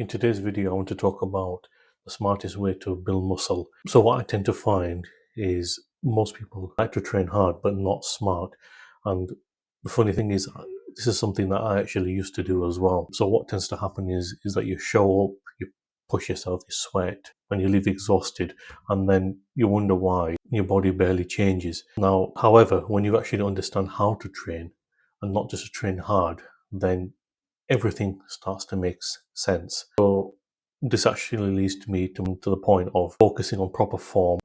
In today's video, I want to talk about the smartest way to build muscle. So, what I tend to find is most people like to train hard but not smart. And the funny thing is, this is something that I actually used to do as well. So, what tends to happen is that you show up, you push yourself, you sweat, and you leave exhausted, and then you wonder why your body barely changes. Now, however, when you actually understand how to train and not just to train hard, then everything starts to make sense. So this actually leads to me to the point of focusing on proper form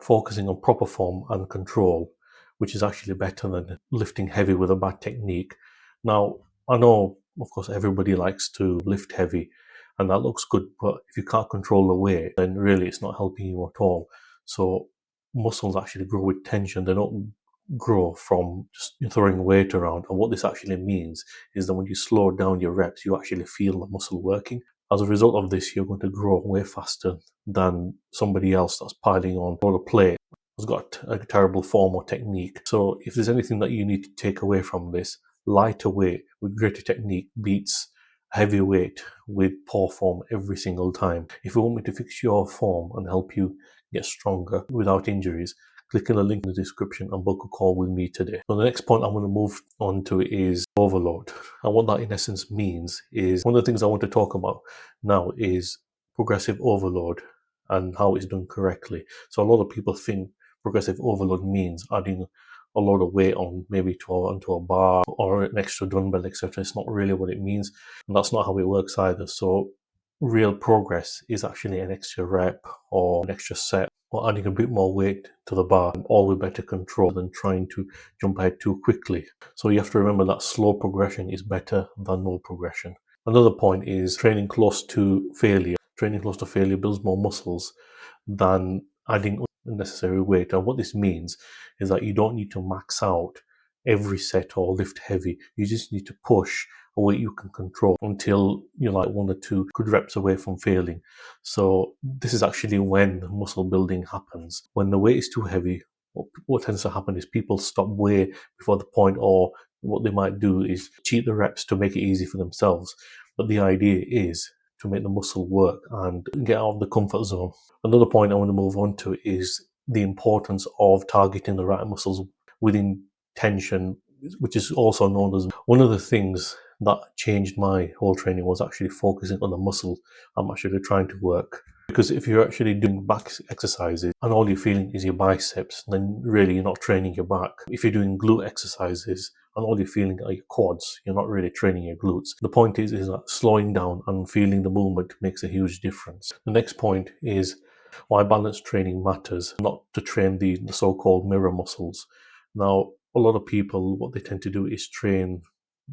and control, which is actually better than lifting heavy with a bad technique. Now, I know, of course, everybody likes to lift heavy and that looks good, but if you can't control the weight, then really it's not helping you at all. So muscles actually grow with tension. They don't grow from just throwing weight around. And what this actually means is that when you slow down your reps, you actually feel the muscle working. As a result of this, you're going to grow way faster than somebody else that's piling on a plate, has got a terrible form or technique. So if there's anything that you need to take away from this, lighter weight with greater technique beats heavy weight with poor form every single time. If you want me to fix your form and help you get stronger without injuries, click on the link in the description and book a call with me today. So the next point I'm going to move on to is overload. And what that in essence means is one of the things I want to talk about now is progressive overload and how it's done correctly. So a lot of people think progressive overload means adding a lot of weight on maybe onto a bar or an extra dumbbell, etc. It's not really what it means, and that's not how it works either. So real progress is actually an extra rep or an extra set or adding a bit more weight to the bar, all with better control than trying to jump ahead too quickly. So you have to remember that slow progression is better than no progression. Another point is training close to failure. Training close to failure builds more muscles than adding unnecessary weight. And what this means is that you don't need to max out every set or lift heavy. You just need to push a weight you can control until you're like one or two good reps away from failing. So this is actually when muscle building happens. When the weight is too heavy, what tends to happen is people stop way before the point, or what they might do is cheat the reps to make it easy for themselves. But the idea is to make the muscle work and get out of the comfort zone. Another point I want to move on to is the importance of targeting the right muscles within tension, which is also known as one of the things that changed my whole training was actually focusing on the muscle I'm actually trying to work. Because if you're actually doing back exercises and all you're feeling is your biceps, then really you're not training your back. If you're doing glute exercises and all you're feeling are your quads, you're not really training your glutes. The point is that slowing down and feeling the movement makes a huge difference. The next point is why balance training matters, not to train the so-called mirror muscles. Now, a lot of people, what they tend to do is train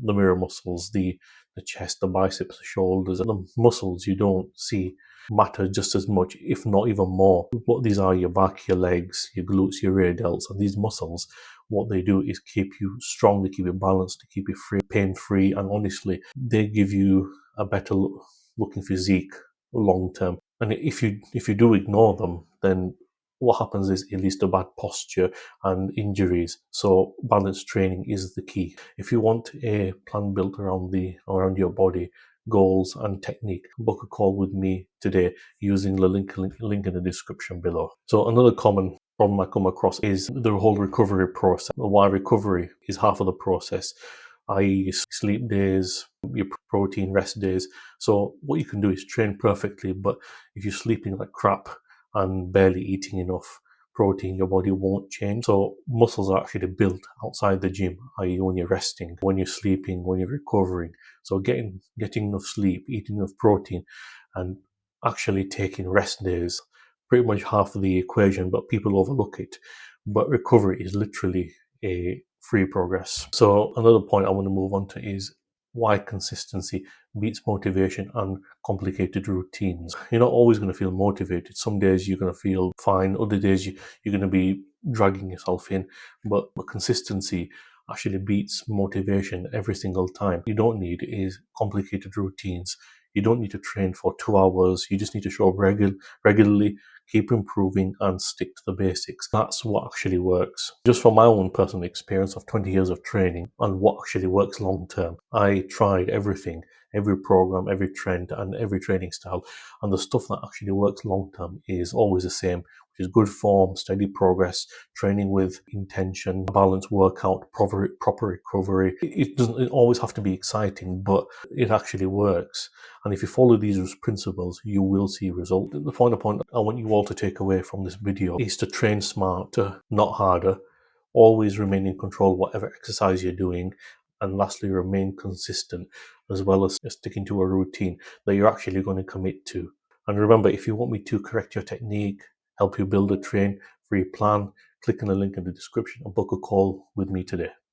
the mirror muscles, the chest, the biceps, the shoulders, and the muscles you don't see matter just as much, if not even more. What these are your back, your legs, your glutes, your rear delts, and these muscles, what they do is keep you strong, they keep you balanced, to keep you free, pain-free, and honestly, they give you a better looking physique long term. And if you do ignore them, then what happens is it leads to bad posture and injuries. So balance training is the key. If you want a plan built around your body, goals and technique, book a call with me today using the link in the description below. So another common problem I come across is the whole recovery process. Why recovery is half of the process, i.e. sleep days, your protein rest days. So what you can do is train perfectly, but if you're sleeping like crap and barely eating enough protein, your body won't change. So muscles are actually built outside the gym, i.e. when you're resting, when you're sleeping, when you're recovering. So getting enough sleep, eating enough protein, and actually taking rest days, pretty much half of the equation, but people overlook it. But recovery is literally a free progress. So another point I want to move on to is why consistency beats motivation and complicated routines. You're not always going to feel motivated. Some days you're going to feel fine, other days you're going to be dragging yourself in, but consistency actually beats motivation every single time. You don't need is complicated routines. You don't need to train for 2 hours. You just need to show up regularly, keep improving, and stick to the basics. That's what actually works. Just from my own personal experience of 20 years of training and what actually works long term, I tried everything every program, every trend, and every training style. And the stuff that actually works long term is always the same, which is good form, steady progress, training with intention, balanced workout, proper recovery. It doesn't always have to be exciting, but it actually works. And if you follow these principles, you will see results. The final point I want you all to take away from this video is to train smarter, not harder. Always remain in control whatever exercise you're doing. And lastly, remain consistent, as well as sticking to a routine that you're actually going to commit to. And remember, if you want me to correct your technique, help you build a train free plan, click on the link in the description and book a call with me today.